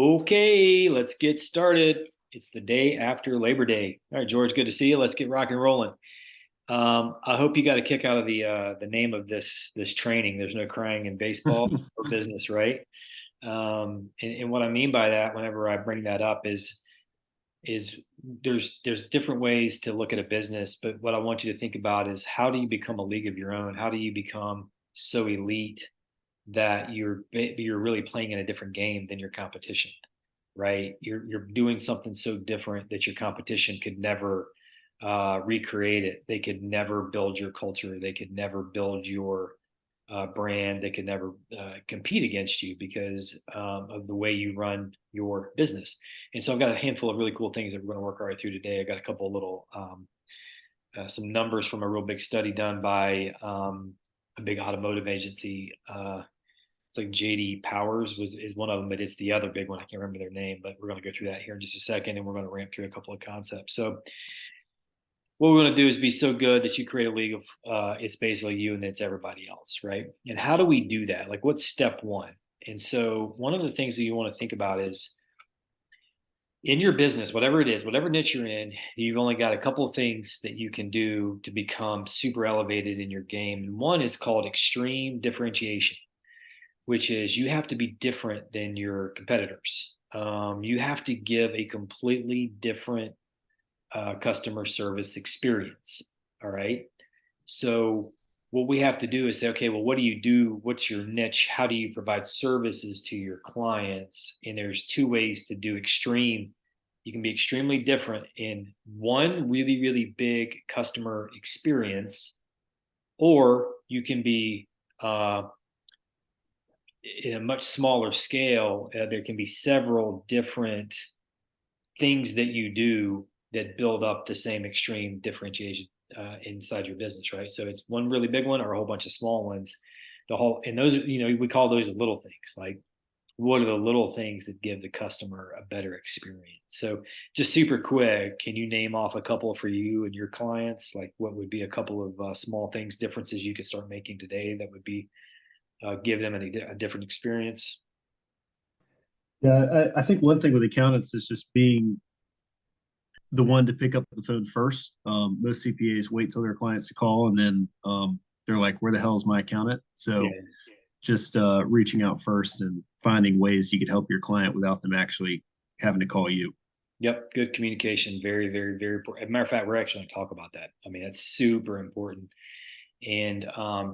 Okay, let's get started. It's the day after Labor Day. All right, George, good to see you. Let's get rock and rolling. I hope you got a kick out of the name of this training. There's no crying in baseball or business, right? And what I mean by that, whenever I bring that up, is there's different ways to look at a business, but what I want you to think about is how do you become a league of your own? How do you become so elite that you're really playing in a different game than your competition, right? You're doing something so different that your competition could never recreate it. They could never build your culture. They could never build your brand. They could never compete against you because of the way you run your business. And so I've got a handful of really cool things that we're going to work our way through today. I got a couple of little some numbers from a real big study done by a big automotive agency. It's like JD Powers is one of them, but it's the other big one. I can't remember their name, but we're going to go through that here in just a second, and we're going to ramp through a couple of concepts. So what we're going to do is be so good that you create a league of it's basically you and it's everybody else, right? And how do we do that? Like, what's step one? And so one of the things that you want to think about is in your business, whatever it is, whatever niche you're in, you've only got a couple of things that you can do to become super elevated in your game. And one is called extreme differentiation, which is you have to be different than your competitors. You have to give a completely different customer service experience. All right. So, what we have to do is say, okay, well, what do you do? What's your niche? How do you provide services to your clients? And there's two ways to do extreme. You can be extremely different in one really, really big customer experience, or you can be in a much smaller scale. There can be several different things that you do that build up the same extreme differentiation inside your business, right? So it's one really big one or a whole bunch of small ones. The whole and those, we call those little things. Like, what are the little things that give the customer a better experience? So, just super quick, can you name off a couple for you and your clients? Like, what would be a couple of small things, differences you could start making today that would be give them a different experience? Yeah, I think one thing with accountants is just being the one to pick up the phone first. Most CPAs wait till their clients to call, and then they're like, "Where the hell is my accountant?" So Yeah. just reaching out first and finding ways you could help your client without them actually having to call you. Yep, good communication, very, very, very important. As a matter of fact, we're actually going to talk about that. I mean, that's super important. And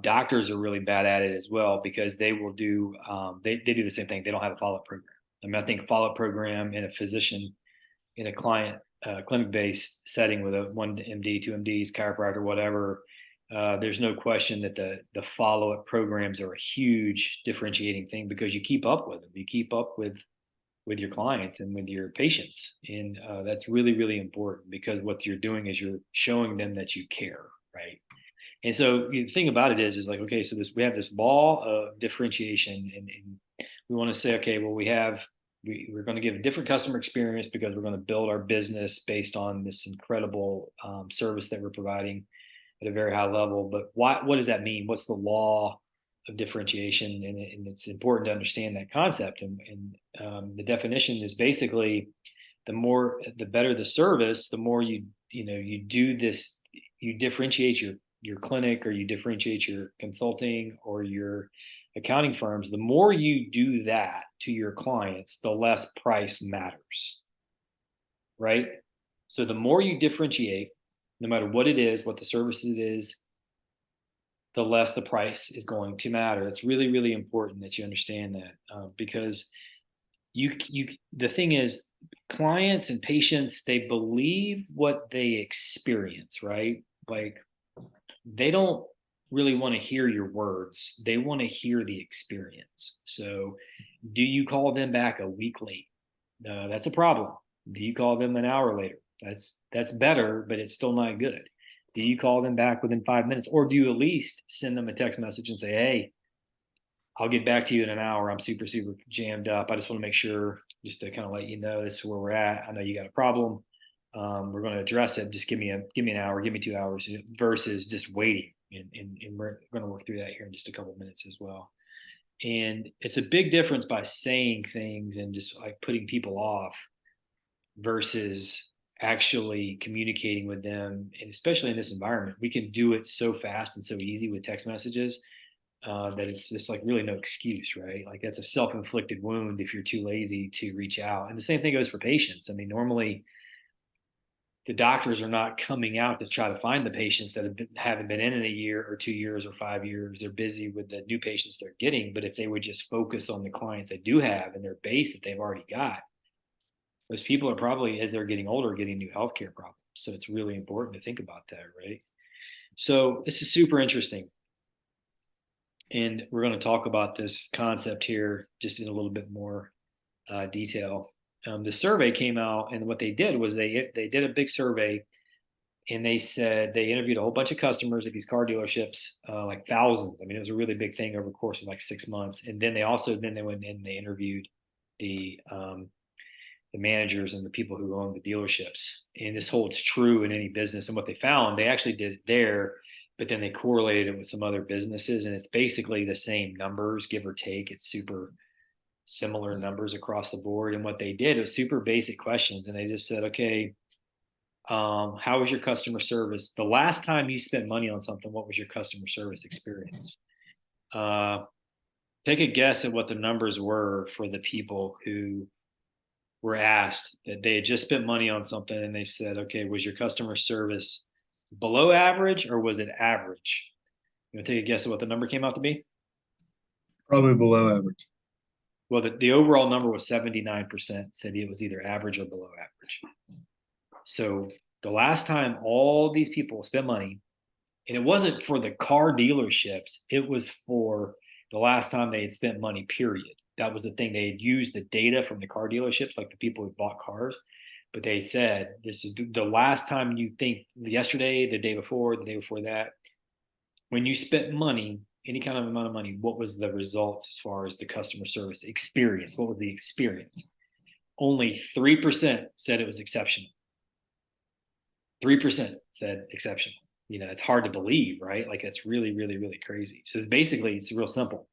doctors are really bad at it as well because they will do they do the same thing. They don't have a follow up program. I mean, I think a follow up program in a physician in a client clinic based setting with a one MD, two MDs, chiropractor, whatever. There's no question that the follow up programs are a huge differentiating thing because you keep up with them. You keep up with your clients and with your patients, and that's really, really important because what you're doing is you're showing them that you care, right? And so the thing about it is like, okay, so this we have this law of differentiation, and we want to say, okay, well, we're going to give a different customer experience because we're going to build our business based on this incredible service that we're providing at a very high level. But what does that mean? What's the law of differentiation? And it's important to understand that concept. And the definition is basically the better the service, the more you do this, you differentiate your clinic or you differentiate your consulting or your accounting firms, the more you do that to your clients, the less price matters, right? So the more you differentiate, no matter what it is, what the service it is, the less the price is going to matter. It's really, really important that you understand that because the thing is, clients and patients, they believe what they experience, right? Like, they don't really want to hear your words. They want to hear the experience. So, do you call them back a week late? That's a problem. Do you call them an hour later? That's better, but it's still not good. Do you call them back within 5 minutes, or do you at least send them a text message and say, "Hey, I'll get back to you in an hour. I'm super, super jammed up. I just want to make sure, just to kind of let you know this is where we're at. I know you got a problem. We're going to address it. Just give me an hour, give me 2 hours versus just waiting." And we're going to work through that here in just a couple of minutes as well. And it's a big difference by saying things and just like putting people off versus actually communicating with them. And especially in this environment, we can do it so fast and so easy with text messages that it's just like really no excuse, right? Like that's a self-inflicted wound if you're too lazy to reach out. And the same thing goes for patients. I mean, normally the doctors are not coming out to try to find the patients that haven't been in a year or 2 years or 5 years. They're busy with the new patients they're getting. But if they would just focus on the clients they do have and their base that they've already got, those people are probably, as they're getting older, getting new healthcare problems. So it's really important to think about that, right? So this is super interesting. And we're going to talk about this concept here just in a little bit more detail. The survey came out, and what they did was they did a big survey, and they said they interviewed a whole bunch of customers at these car dealerships, like thousands. I mean, it was a really big thing over the course of like 6 months. And then they went in and they interviewed the the managers and the people who own the dealerships. And this holds true in any business. And what they found, they actually did it there, but then they correlated it with some other businesses, and it's basically the same numbers, give or take. It's super similar numbers across the board. And what they did was super basic questions. And they just said, okay, how was your customer service? The last time you spent money on something, what was your customer service experience? Uh, Take a guess at what the numbers were for the people who were asked that they had just spent money on something and they said, okay, was your customer service below average or was it average? You want to take a guess at what the number came out to be? Probably below average. Well, the overall number was 79% said it was either average or below average. So the last time all these people spent money, and it wasn't for the car dealerships, it was for the last time they had spent money, period. That was the thing. They had used the data from the car dealerships, like the people who bought cars, but they said this is the last time you think yesterday, the day before that, when you spent money, any kind of amount of money, what was the results as far as the customer service experience? What was the experience? Only 3% said it was exceptional. 3% said exceptional. You know, it's hard to believe, right? Like that's really, really, really crazy. So basically, it's real simple.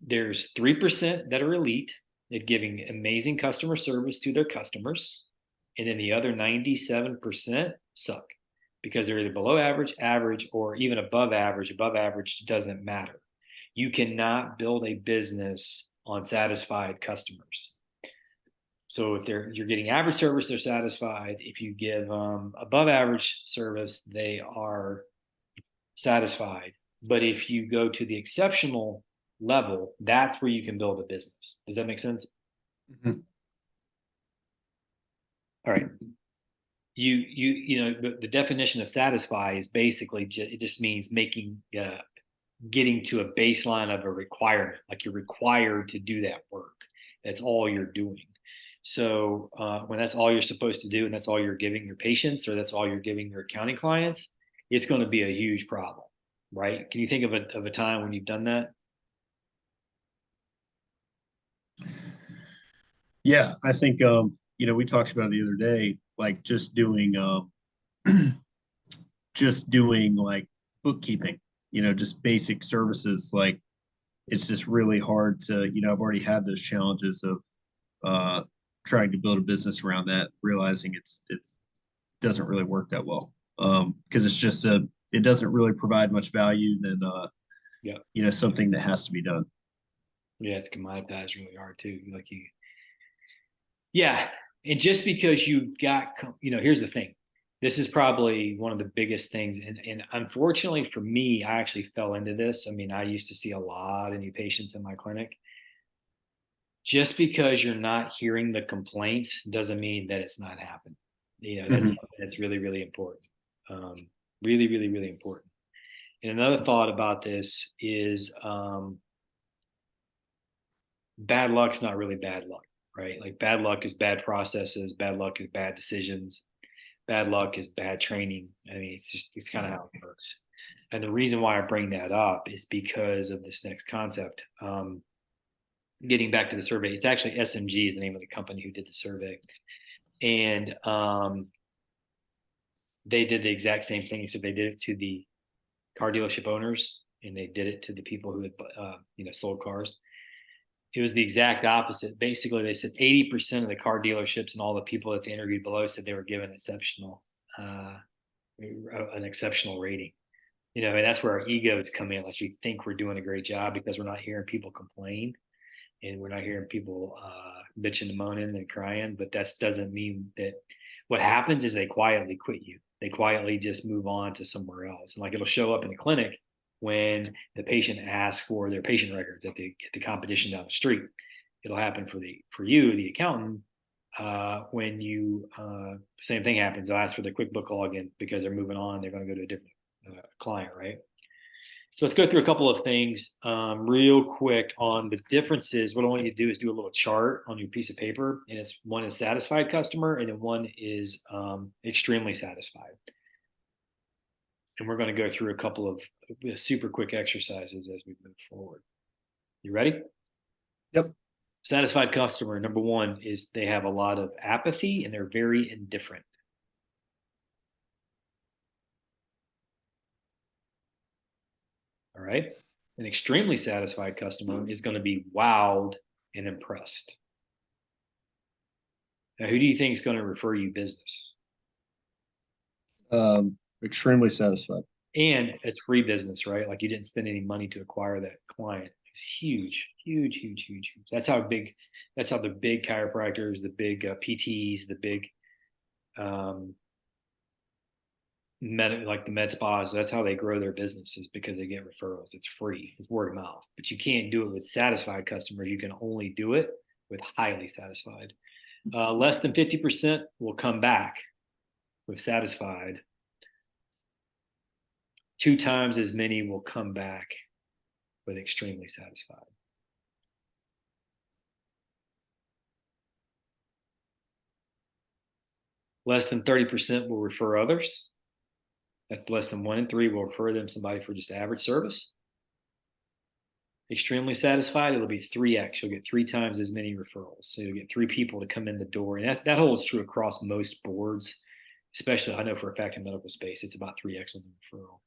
There's 3% that are elite at giving amazing customer service to their customers. And then the other 97% suck because they're either below average, average, or even above average. Above average doesn't matter. You cannot build a business on satisfied customers. So if you're getting average service, they're satisfied. If you give above average service, they are satisfied. But if you go to the exceptional level, that's where you can build a business. Does that make sense? Mhm. All right. You know the definition of satisfy is basically it just means making getting to a baseline of a requirement, like you're required to do that work. That's all you're doing. So when that's all you're supposed to do, and that's all you're giving your patients, or that's all you're giving your accounting clients, it's going to be a huge problem, right? Can you think of a time when you've done that? Yeah, I think we talked about it the other day, like just doing like bookkeeping, just basic services. Like it's just really hard to, I've already had those challenges of uh trying to build a business around that, realizing it's doesn't really work that well. Because it's just it doesn't really provide much value than Yeah, something that has to be done. yeah, it's commoditized really hard too. Like you, yeah, and just because you got, here's the thing. This is probably one of the biggest things, and unfortunately for me, I actually fell into this. I mean, I used to see a lot of new patients in my clinic. Just because you're not hearing the complaints doesn't mean that it's not happening. You know, that's Mhm. something that's really, really important. Really, really, really important. And another thought about this is bad luck's not really bad luck, right? Like bad luck is bad processes, bad luck is bad decisions, bad luck is bad training. I mean, it's kind of how it works. And the reason why I bring that up is because of this next concept. Getting back to the survey, it's actually SMG is the name of the company who did the survey, and they did the exact same thing. So they did it to the car dealership owners, and they did it to the people who had, sold cars. It was the exact opposite. Basically, they said 80% of the car dealerships and all the people that they interviewed below said they were given uh, an exceptional rating. And that's where our egos come in. Like we think we're doing a great job because we're not hearing people complain and we're not hearing people bitching and moaning and crying. But that doesn't mean that. What happens is they quietly quit you. They quietly just move on to somewhere else. And like it'll show up in the clinic when the patient asks for their patient records at the competition down the street. It'll happen for you, the accountant, when you same thing happens. They'll ask for the QuickBook login because they're moving on. They're going to go to a different client, right? So let's go through a couple of things real quick on the differences. What I want you to do is do a little chart on your piece of paper, and it's one is satisfied customer, and then one is extremely satisfied. And we're going to go through a couple of super quick exercises as we move forward. You ready? Yep. Satisfied customer, number one, is they have a lot of apathy and they're very indifferent. All right. An extremely satisfied customer is going to be wowed and impressed. Now, who do you think is going to refer you business? Extremely satisfied. And it's free business, right? Like you didn't spend any money to acquire that client. It's huge, huge, huge, huge, huge. That's how the big chiropractors, the big PTs, the big like the med spas, that's how they grow their businesses because they get referrals. It's free. It's word of mouth. But you can't do it with satisfied customers. You can only do it with highly satisfied. Less than 50% will come back with satisfied. 2 times as many will come back with extremely satisfied. Less than 30% will refer others. That's less than 1 in 3 will refer them somebody for just average service. Extremely satisfied, it'll be 3x. You'll get 3 times as many referrals. So you'll get 3 people to come in the door. And that holds true across most boards, especially I know for a fact in medical space, it's about 3x on the referral.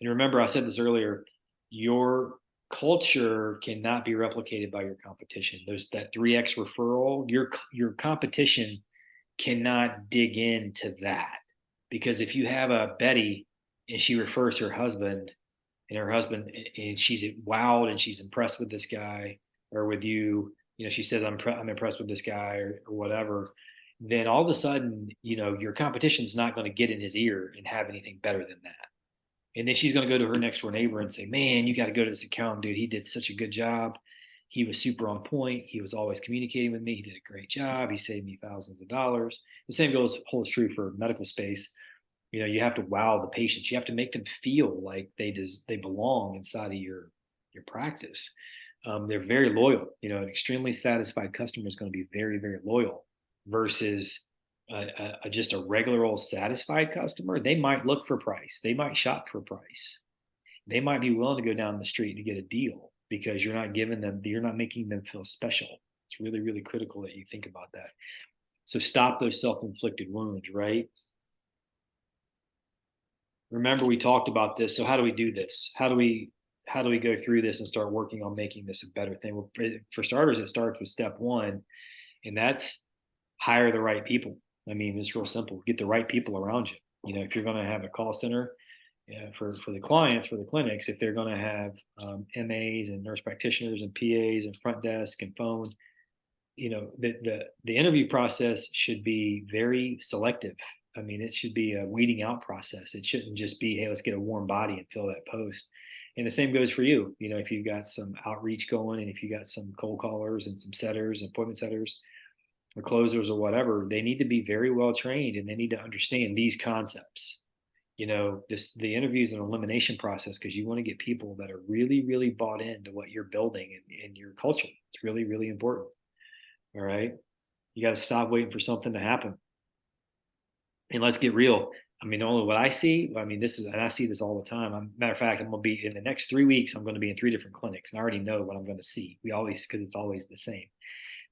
And remember, I said this earlier, your culture cannot be replicated by your competition. There's that 3x referral. Your competition cannot dig into that. Because if you have a Betty and she refers her husband and she's wowed and she's impressed with this guy or with you, she says, I'm impressed with this guy or whatever, then all of a sudden, your competition's not going to get in his ear and have anything better than that. And then she's going to go to her next door neighbor and say, man, you got to go to this accountant, dude. He did such a good job. He was super on point. He was always communicating with me. He did a great job. He saved me thousands of dollars. The same holds true for medical space. You have to wow the patients. You have to make them feel like they belong inside of your practice. They're very loyal. An extremely satisfied customer is going to be very, very loyal versus just a regular old satisfied customer. They might look for price. They might shop for price. They might be willing to go down the street to get a deal because you're not making them feel special. It's really, really critical that you think about that. So stop those self-inflicted wounds, right? Remember, we talked about this. So how do we do this? How do we go through this and start working on making this a better thing? Well, for starters, it starts with step 1, and that's hire the right people. I mean, it's real simple. Get the right people around you. If you're going to have a call center for the clients, for the clinics, if they're going to have MAs and nurse practitioners and PAs and front desk and phone, the interview process should be very selective. I mean, it should be a weeding out process. It shouldn't just be, hey, let's get a warm body and fill that post. And the same goes for you. If you've got some outreach going and if you got some cold callers and some setters, appointment setters or closers or whatever, they need to be very well trained and they need to understand these concepts. The interview is an elimination process because you want to get people that are really, really bought into what you're building and your culture. It's really, really important. All right. You got to stop waiting for something to happen. And let's get real. I mean, only what I see, and I see this all the time. Matter of fact, I'm going to be in the next 3 weeks, I'm going to be in 3 different clinics and I already know what I'm going to see. Because it's always the same.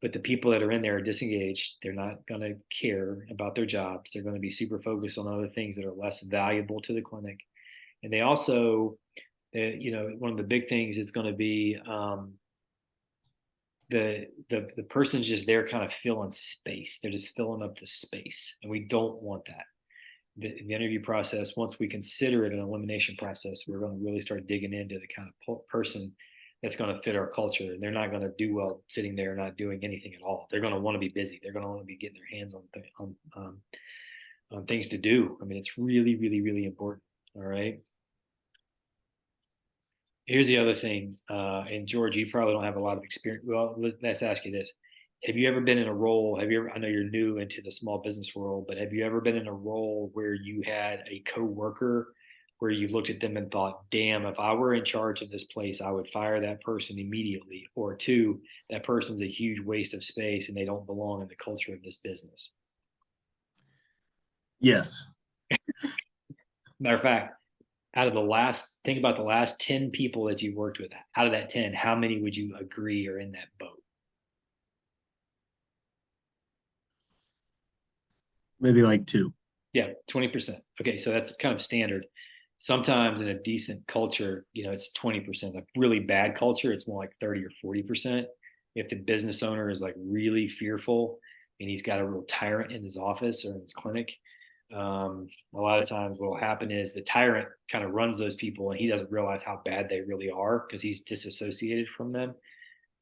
But the people that are in there are disengaged. They're not going to care about their jobs. They're going to be super focused on other things that are less valuable to the clinic. And they also One of the big things is going to be the person's just there kind of filling space. They're just filling up the space, and we don't want that. The interview process, once we consider it an elimination process, we're going to really start digging into the kind of person that's going to fit our culture. And they're not going to do well sitting there not doing anything at all. They're going to want to be busy. They're going to want to be getting their hands on things to do. I mean, it's really, really, really important. All right. Here's the other thing, and George, you probably don't have a lot of experience. Well, let's ask you this: have you ever been in a role? Have you ever? I know you're new into the small business world, but have you ever been in a role where you had a coworker where you looked at them and thought, "Damn, if I were in charge of this place, I would fire that person immediately," or two, that person's a huge waste of space and they don't belong in the culture of this business? Yes. Matter of fact, think about the last 10 people that you've worked with. Out of that 10, how many would you agree are in that boat? Maybe like two. Yeah, 20%. Okay, so that's kind of standard. Sometimes in a decent culture, it's 20%. A really bad culture, it's more like 30 or 40%. If the business owner is like really fearful and he's got a real tyrant in his office or in his clinic, a lot of times what will happen is the tyrant kind of runs those people and he doesn't realize how bad they really are because he's disassociated from them,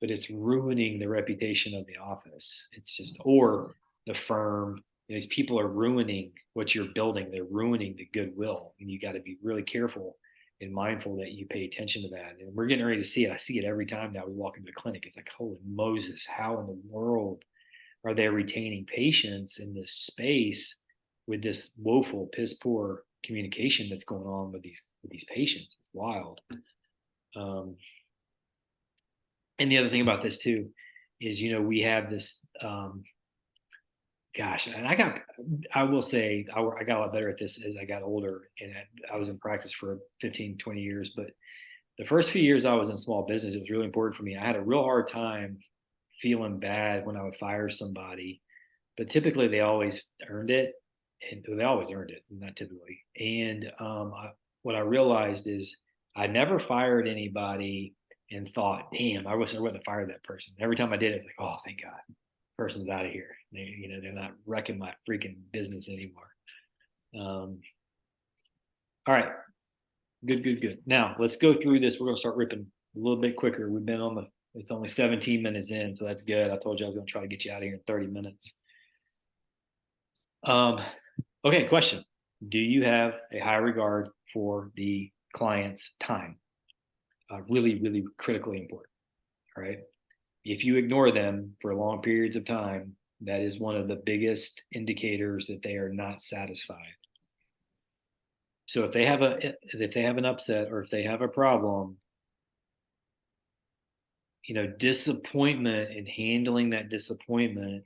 but it's ruining the reputation of the office. It's just, or the firm. These people are ruining what you're building. They're ruining the goodwill, and you got to be really careful and mindful that you pay attention to that. And we're getting ready to see it. I see it every time now we walk into the clinic. It's like, holy Moses, how in the world are they retaining patients in this space with this woeful, piss poor communication that's going on with these patients? It's wild. Um, and the other thing about this too is, we have this, gosh, and I will say, I got a lot better at this as I got older, and I was in practice for 15, 20 years. But the first few years I was in small business, it was really important for me. I had a real hard time feeling bad when I would fire somebody, but typically they always earned it, and they always earned it, not typically. And what I realized is I never fired anybody and thought, "Damn, I wish I wouldn't have fired that person." Every time I did it, like, "Oh, thank God, person's out of here. They're not wrecking my freaking business anymore." All right, good, good, good. Now let's go through this. We're gonna start ripping a little bit quicker. We've been on the. It's only 17 minutes in, so that's good. I told you I was gonna try to get you out of here in 30 minutes. Um, okay, question. Do you have a high regard for the client's time? Really, really critically important. All right. If you ignore them for long periods of time, that is one of the biggest indicators that they are not satisfied. So if they have an upset or if they have a problem, disappointment and handling that disappointment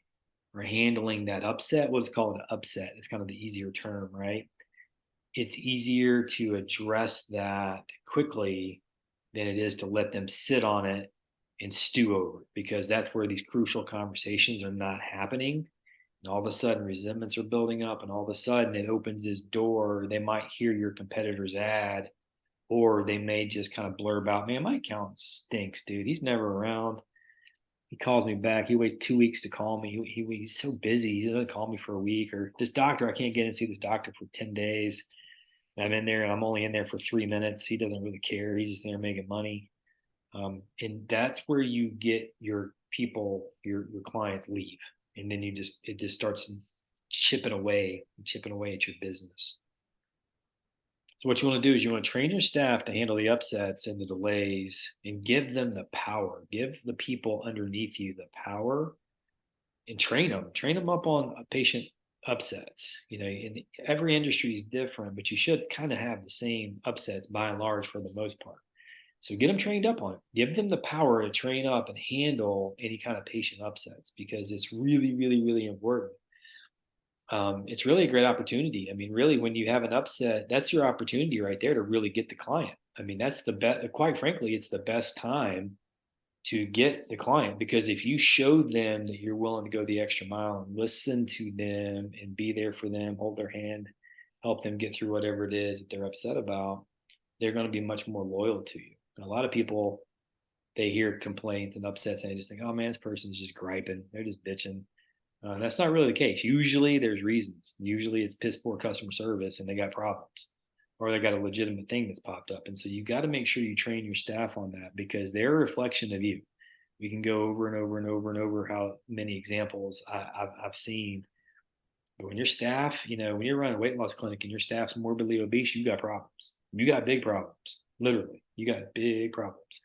or handling that upset, what's called an upset. It's kind of the easier term, right? It's easier to address that quickly than it is to let them sit on it and stew over it, because that's where these crucial conversations are not happening. And all of a sudden resentments are building up, and all of a sudden it opens this door. They might hear your competitor's ad, or they may just kind of blurb out, "Man, my account stinks, dude. He's never around. He calls me back. He waits 2 weeks to call me. He's so busy. He doesn't call me for a week." Or, "This doctor, I can't get in and see this doctor for 10 days. I'm in there and I'm only in there for 3 minutes. He doesn't really care. He's just there making money." And that's where you get your people, your clients leave. And then it just starts chipping away at your business. So what you want to do is you want to train your staff to handle the upsets and the delays and give them the power. Give the people underneath you the power and train them up on patient upsets. In every industry is different, but you should kind of have the same upsets by and large for the most part. So get them trained up on it. Give them the power to train up and handle any kind of patient upsets, because it's really, really, really important. It's really a great opportunity. I mean, really, when you have an upset, that's your opportunity right there to really get the client. I mean, that's the best. Quite frankly, it's the best time to get the client, because if you show them that you're willing to go the extra mile and listen to them and be there for them, hold their hand, help them get through whatever it is that they're upset about, they're going to be much more loyal to you. And a lot of people, they hear complaints and upsets and they just think, oh man, this person's just griping. They're just bitching. That's not really the case. Usually there's reasons. Usually it's piss poor customer service and they got problems or they got a legitimate thing that's popped up. And so you got to make sure you train your staff on that because they're a reflection of you. We can go over and over and over and over how many examples I've seen. But when your staff, when you're running a weight loss clinic and your staff's morbidly obese, you got problems. You got big problems. Literally, you got big problems.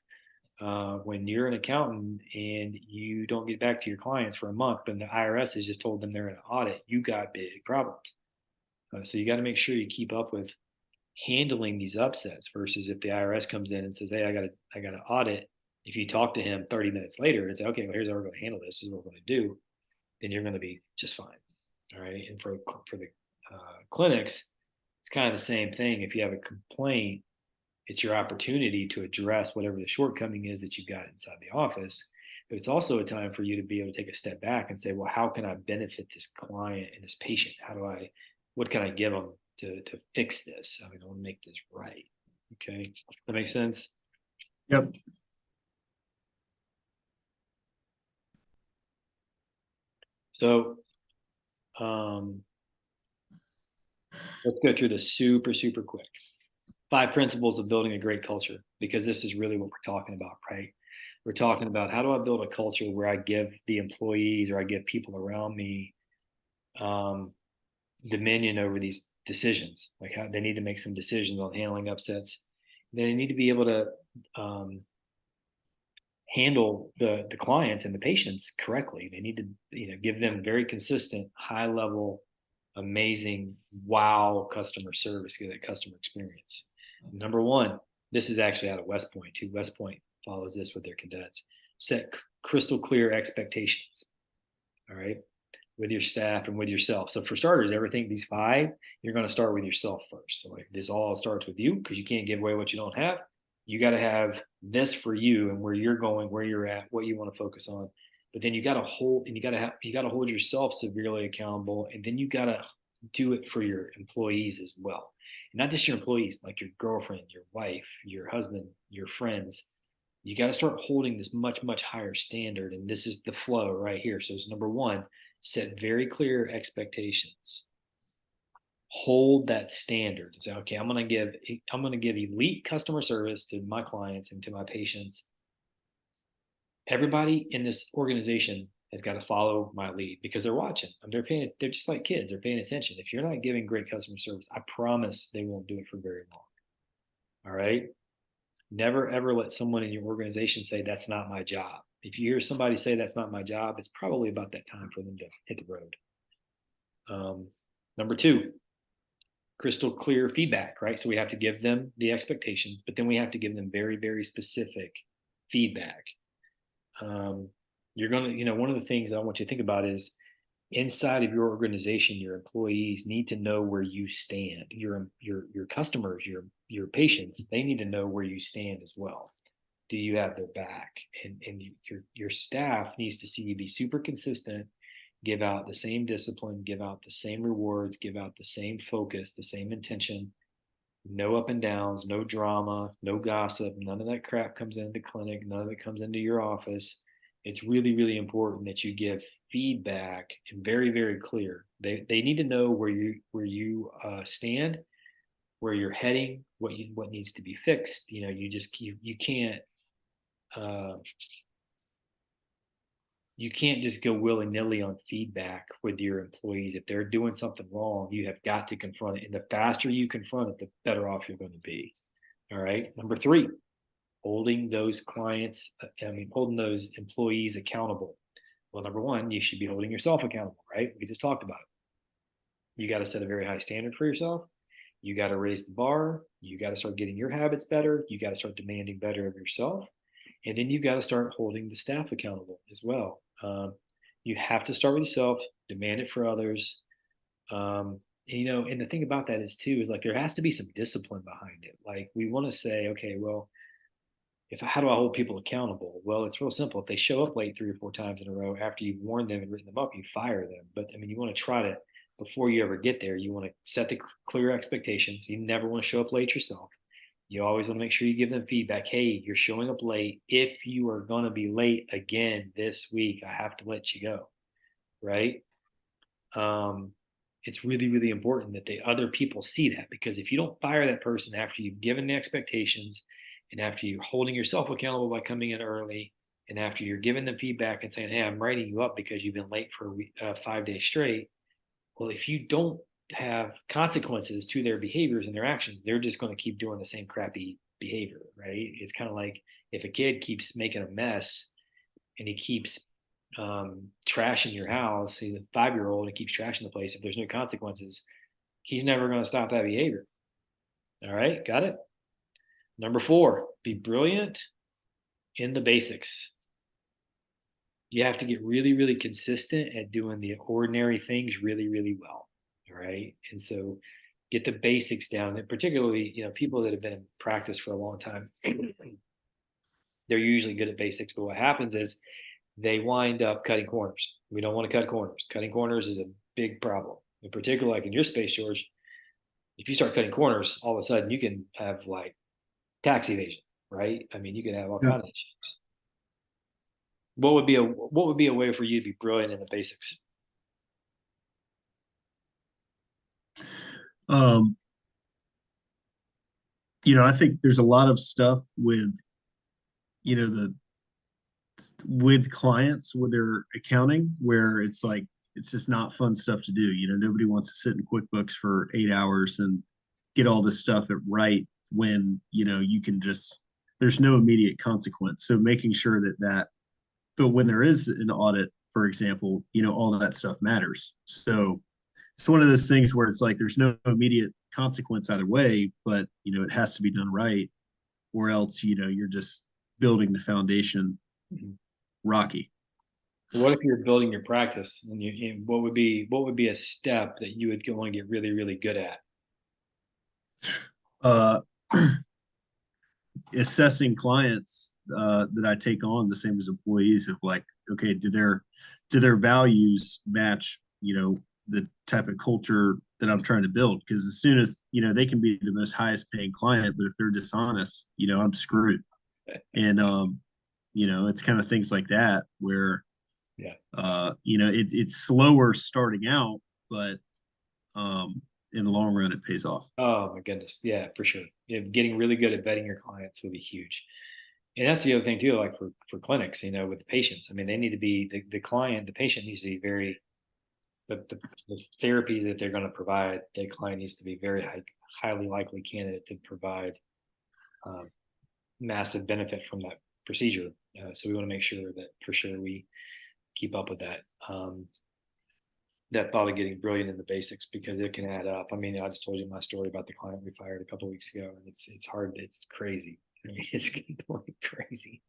When you're an accountant and you don't get back to your clients for a month, but the IRS has just told them they're in an audit, you got big problems. So you got to make sure you keep up with handling these upsets versus if the IRS comes in and says, "Hey, I got an audit." If you talk to him 30 minutes later and say, "Okay, well, here's how we're going to handle this. This is what we're going to do," then you're going to be just fine. All right. And for the clinics, it's kind of the same thing. If you have a complaint, it's your opportunity to address whatever the shortcoming is that you've got inside the office. But it's also a time for you to be able to take a step back and say, well, how can I benefit this client and this patient? What can I give them to fix this? I want to make this right. Okay. That makes sense? Yep. So let's go through this super, super quick. 5 principles of building a great culture, because this is really what we're talking about, right? We're talking about how do I build a culture where I give the employees or I give people around me dominion over these decisions. Like how they need to make some decisions on handling upsets. They need to be able to handle the clients and the patients correctly. They need to give them very consistent, high level, amazing, wow customer service, good customer experience. Number one, this is actually out of West Point too. West Point follows this with their cadets. Set crystal clear expectations. All right, with your staff and with yourself. So for starters, everything these 5, you're going to start with yourself first. So like this all starts with you because you can't give away what you don't have. You got to have this for you and where you're going, where you're at, what you want to focus on. But then you got to hold and you got to hold yourself severely accountable, and then you got to do it for your employees as well. And not just your employees, like your girlfriend, your wife, your husband, your friends. You got to start holding this much, much higher standard. And this is the flow right here. So it's number one, set very clear expectations. Hold that standard and say, okay, I'm going to give elite customer service to my clients and to my patients. Everybody in this organization has got to follow my lead because they're watching. They're just like kids. They're paying attention. If you're not giving great customer service, I promise they won't do it for very long. All right. Never ever let someone in your organization say that's not my job. If you hear somebody say that's not my job, it's probably about that time for them to hit the road. Number 2, crystal clear feedback, right? So we have to give them the expectations, but then we have to give them very, very specific feedback. You're going to, one of the things that I want you to think about is inside of your organization, your employees need to know where you stand. Your customers, your patients, they need to know where you stand as well. Do you have their back? And your staff needs to see you be super consistent, give out the same discipline, give out the same rewards, give out the same focus, the same intention. No up and downs, no drama, no gossip. None of that crap comes into the clinic. None of it comes into your office. It's really, really important that you give feedback and very, very clear. They need to know where you stand, where you're heading, what needs to be fixed. You can't you can't just go willy-nilly on feedback with your employees. If they're doing something wrong, you have got to confront it. And the faster you confront it, the better off you're going to be. All right. Number 3, holding those holding those employees accountable. Well, number 1, you should be holding yourself accountable, right? We just talked about it. You got to set a very high standard for yourself. You got to raise the bar. You got to start getting your habits better. You got to start demanding better of yourself. And then you've got to start holding the staff accountable as well. You have to start with yourself, demand it for others. And the thing about that is like there has to be some discipline behind it. Like we want to say, okay, well, how do I hold people accountable? Well, it's real simple. If they show up late 3 or 4 times in a row after you've warned them and written them up, you fire them. But you want to try to, before you ever get there, you want to set the clear expectations. You never want to show up late yourself. You always want to make sure you give them feedback. Hey, you're showing up late. If you are going to be late again this week, I have to let you go. Right. Um, it's really, really important that the other people see that, because if you don't fire that person after you've given the expectations, and after you're holding yourself accountable by coming in early, and after you're giving them feedback and saying, hey, I'm writing you up because you've been late for 5 days straight. Well, if you don't have consequences to their behaviors and their actions, they're just going to keep doing the same crappy behavior, right? It's kind of like if a kid keeps making a mess and he keeps trashing your house, he's a 5-year-old and keeps trashing the place. If there's no consequences, he's never going to stop that behavior. All right, got it? Number 4, be brilliant in the basics. You have to get really, really consistent at doing the ordinary things really, really well. All right. And so get the basics down. And particularly, people that have been in practice for a long time, they're usually good at basics. But what happens is they wind up cutting corners. We don't want to cut corners. Cutting corners is a big problem. In particular, like in your space, George, if you start cutting corners, all of a sudden you can have like tax evasion, right? I mean, you can have all Yeah. kinds of issues. What would be a way for you to be brilliant in the basics? Um, I think there's a lot of stuff with, the with clients with their accounting where it's like it's just not fun stuff to do. Nobody wants to sit in QuickBooks for 8 hours and get all this stuff right when you can just there's no immediate consequence. So making sure but when there is an audit, for example, all of that stuff matters. So it's one of those things where it's like there's no immediate consequence either way, but it has to be done right, or else you're just building the foundation Mhm. rocky. What if you're building your practice, and what would be a step that you would want to get really, really good at? uh, Assessing clients that I take on the same as employees of like, okay, do their values match, the type of culture that I'm trying to build? Because as soon as, they can be the most highest paying client, but if they're dishonest, I'm screwed. And it's kind of things like that where Yeah. it's slower starting out, but in the long run it pays off. Oh my goodness. Yeah, for sure. Getting really good at vetting your clients would be huge. And that's the other thing too, like for clinics, with the patients. I mean, they need to be the patient needs to be very the therapies that they're going to provide. The client needs to be very highly likely candidate to provide um, massive benefit from that procedure. So we want to make sure that for sure we keep up with that. That thought of getting brilliant in the basics, because it can add up. I mean, I just told you my story about the client we fired a couple of weeks ago, and it's hard. It's crazy. I mean, it's completely crazy.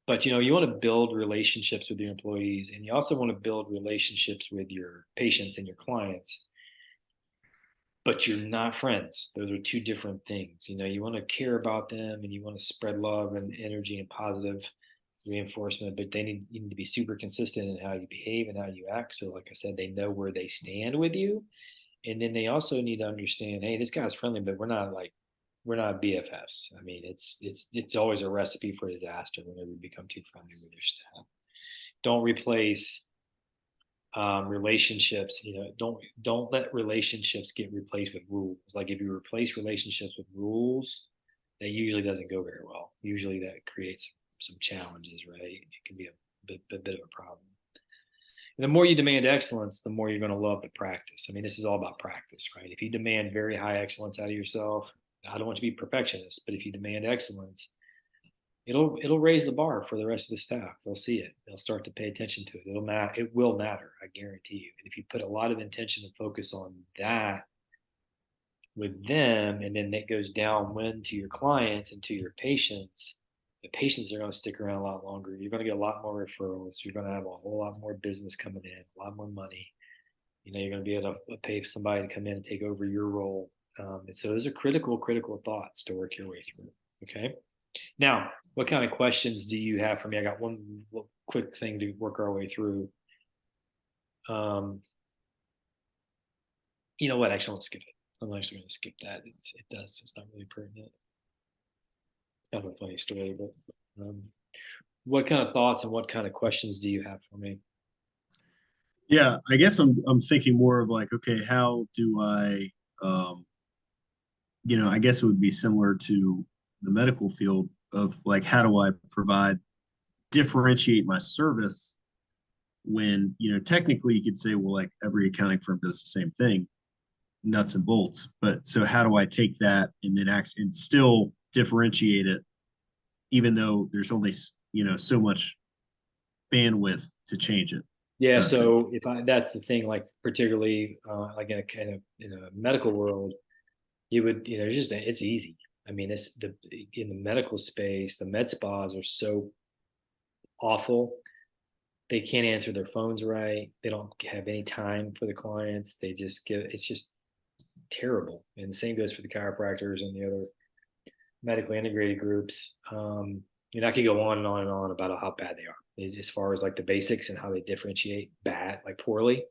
But you want to build relationships with your employees, and you also want to build relationships with your patients and your clients. But you're not friends. Those are two different things. You want to care about them, and you want to spread love and energy and positive reinforcement, but you need to be super consistent in how you behave and how you act. So, like I said, they know where they stand with you, and then they also need to understand, hey, this guy's friendly, but we're not BFFs. I mean, it's always a recipe for disaster whenever you become too friendly with your staff. Don't replace relationships. Don't let relationships get replaced with rules. Like if you replace relationships with rules, that usually doesn't go very well. Usually that creates some challenges, right? It can be a bit of a problem. And the more you demand excellence, the more you're going to love the practice. I mean, this is all about practice, right? If you demand very high excellence out of yourself, I don't want you to be perfectionist, but if you demand excellence, it'll raise the bar for the rest of the staff. They'll see it. They'll start to pay attention to it. It'll matter. It will matter. I guarantee you. And if you put a lot of intention and focus on that with them, and then that goes downwind to your clients and to your patients, the patients are going to stick around a lot longer. You're going to get a lot more referrals. You're going to have a whole lot more business coming in, a lot more money. You're going to be able to pay for somebody to come in and take over your role. And so those are critical thoughts to work your way through. Okay. Now, what kind of questions do you have for me? I got one quick thing to work our way through. You know what? Actually, let's skip it. I'm actually going to skip that. It does. It's not really pertinent. Kind of a funny story, but um, what kind of thoughts and what kind of questions do you have for me? Yeah, I guess I'm thinking more of like, okay, how do I, um, I guess it would be similar to the medical field of like, how do I provide differentiate my service when, technically you could say, well, like every accounting firm does the same thing, nuts and bolts. But so how do I take that and then act and still differentiate it, even though there's only, so much bandwidth to change it Yeah, kind of thing. so if I that's the thing, like particularly like in a kind of in a medical world, you would it's easy. I mean, it's the in the medical space, the med spas are so awful. They can't answer their phones right. They don't have any time for the clients. They just give it's just terrible. And the same goes for the chiropractors and the other medically integrated groups. And I could go on and on and on about how bad they are as far as like the basics and how they differentiate bad, like poorly.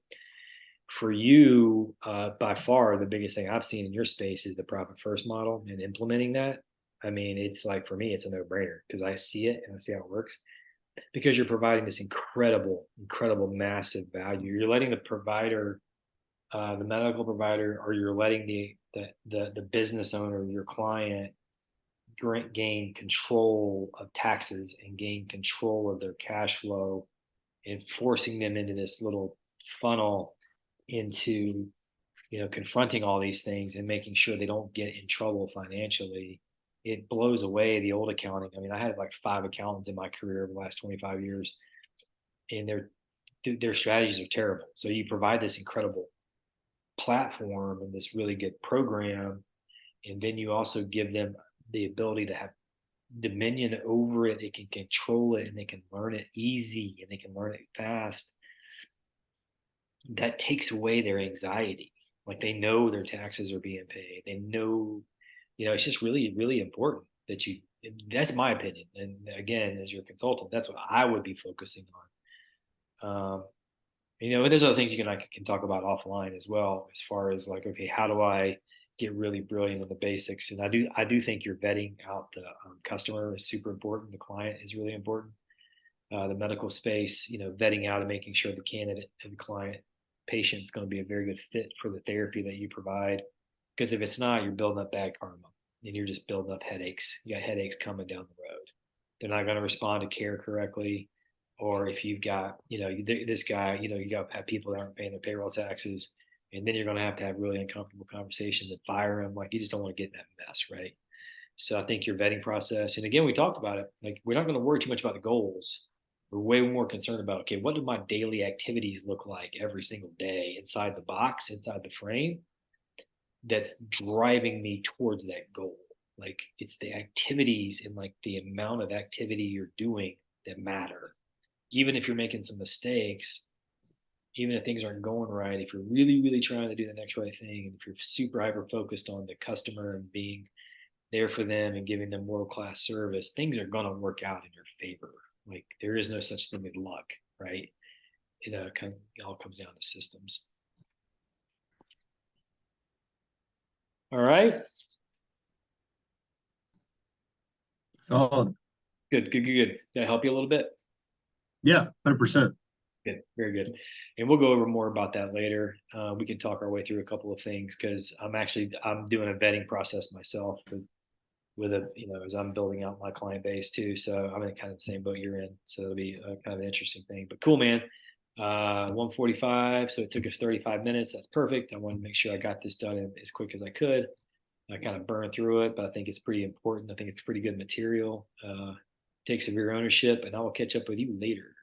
For you, by far, the biggest thing I've seen in your space is the profit first model and implementing that. I mean, it's like for me, it's a no brainer because I see it and I see how it works because you're providing this incredible, incredible, massive value. You're letting the provider, the medical provider, or you're letting the business owner, your client, gain control of taxes and gain control of their cash flow and forcing them into this little funnel into confronting all these things and making sure they don't get in trouble financially. It blows away the old accounting. I mean, I had like 5 accountants in my career over the last 25 years, and their strategies are terrible. So you provide this incredible platform and this really good program, and then you also give them the ability to have dominion over it. They can control it and they can learn it easy and they can learn it fast. That takes away their anxiety. Like they know their taxes are being paid. They know, it's just really, really important that that's my opinion. And again, as your consultant, that's what I would be focusing on. And there's other things I can talk about offline as well, as far as like, okay, how do I get really brilliant in the basics? And I do think you're vetting out the customer is super important. The client is really important. The medical space, vetting out and making sure the candidate and the client patient is going to be a very good fit for the therapy that you provide. Because if it's not, you're building up bad karma and you're just building up headaches. You got headaches coming down the road. They're not going to respond to care correctly. Or if you've got, this guy, you got to have people that aren't paying their payroll taxes. And then you're going to have really uncomfortable conversations and fire them. Like you just don't want to get in that mess, right? So I think your vetting process, and again, we talked about it. Like we're not going to worry too much about the goals. We're way more concerned about, okay, what do my daily activities look like every single day inside the box, inside the frame that's driving me towards that goal? Like it's the activities and like the amount of activity you're doing that matter. Even if you're making some mistakes, even if things aren't going right, if you're really, really trying to do the next right thing, and if you're super hyper focused on the customer and being there for them and giving them world class service, things are going to work out in your favor. Like there is no such thing as luck, right? It all comes down to systems. All right. Solid. Good, good, good, good. Did I help you a little bit? Yeah, 100%. Good, very good. And we'll go over more about that later. We can talk our way through a couple of things because I'm doing a vetting process myself with as I'm building out my client base too. So I'm in kind of the same boat you're in. So it'll be kind of an interesting thing. But cool, man. 1:45. So it took us 35 minutes. That's perfect. I wanted to make sure I got this done as quick as I could. I kind of burned through it, but I think it's pretty important. I think it's pretty good material. Take severe ownership, and I will catch up with you later.